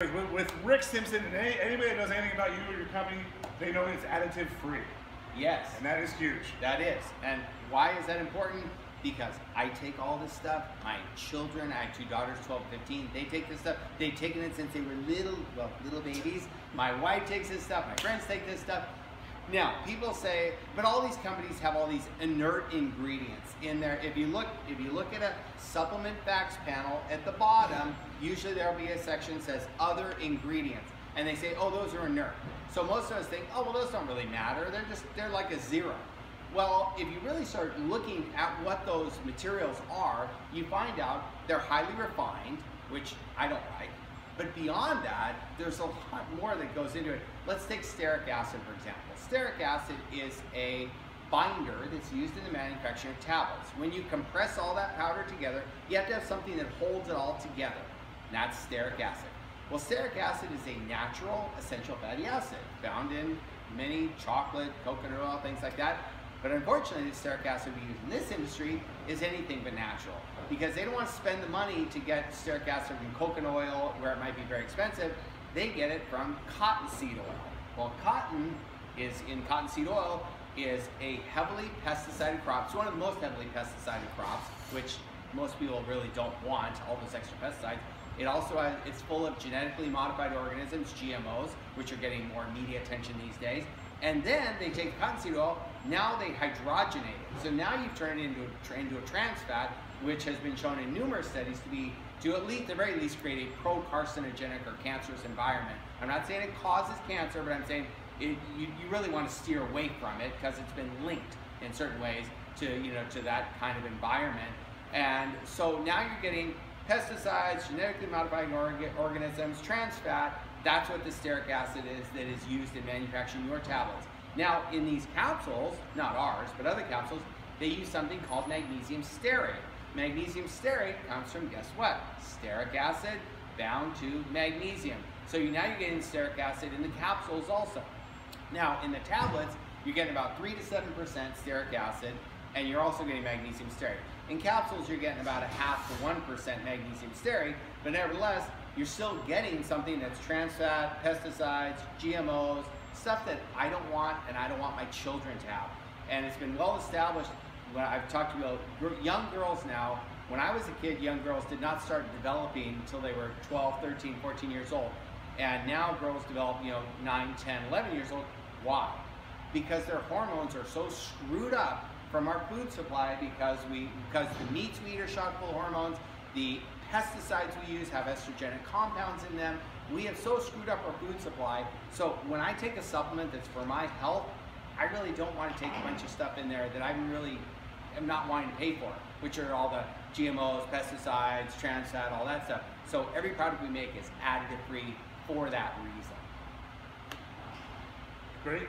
With Rick Simpson, and anybody that knows anything about you or your company, they know it's additive free. Yes. And that is huge. That is. And why is that important? Because I take all this stuff. My children, I have two daughters, 12 and 15, they take this stuff. They've taken it since they were little babies. My wife takes this stuff. My friends take this stuff. Now, people say, but all these companies have all these inert ingredients in there. If you look at a supplement facts panel at the bottom, usually there'll be a section that says other ingredients, and they say, oh, those are inert. So most of us think, oh, well, those don't really matter. They're like a zero. Well, if you really start looking at what those materials are, you find out they're highly refined, which I don't like. But beyond that, there's a lot more that goes into it. Let's take stearic acid, for example. Stearic acid is a binder that's used in the manufacturing of tablets. When you compress all that powder together, you have to have something that holds it all together. And that's stearic acid. Well, stearic acid is a natural essential fatty acid found in many chocolate, coconut oil, things like that. But unfortunately, the stearic acid we use in this industry is anything but natural, because they don't want to spend the money to get stearic acid from coconut oil, where it might be very expensive. They get it from cottonseed oil. Well, cotton cottonseed oil is a heavily pesticided crop. It's one of the most heavily pesticided crops, which most people really don't want, all those extra pesticides. It also it's full of genetically modified organisms, GMOs, which are getting more media attention these days. And then they take cottonseed oil, now they hydrogenate it. So now you've turned it into a trans fat, which has been shown in numerous studies to at least, at the very least, create a pro-carcinogenic or cancerous environment. I'm not saying it causes cancer, but I'm saying you really want to steer away from it, because it's been linked in certain ways to that kind of environment. And so now you're getting pesticides, genetically modifying organisms, trans fat. That's what the stearic acid is that is used in manufacturing your tablets. Now, in these capsules, not ours, but other capsules, they use something called magnesium stearate. Magnesium stearate comes from, guess what? Stearic acid bound to magnesium. So now you're getting stearic acid in the capsules also. Now, in the tablets, you're getting about 3 to 7% stearic acid, and you're also getting magnesium stearate. In capsules, you're getting about 0.5 to 1% magnesium stearate, but nevertheless, you're still getting something that's trans fat, pesticides, GMOs, stuff that I don't want and I don't want my children to have. And it's been well established. When I've talked to young girls now, when I was a kid, young girls did not start developing until they were 12, 13, 14 years old. And now girls develop, 9, 10, 11 years old. Why? Because their hormones are so screwed up from our food supply, because the meats we eat are shot full of hormones, the pesticides we use have estrogenic compounds in them. We have so screwed up our food supply. So when I take a supplement that's for my health, I really don't want to take a bunch of stuff in there that I really am not wanting to pay for, which are all the GMOs, pesticides, trans fat, all that stuff. So every product we make is additive free for that reason. Great.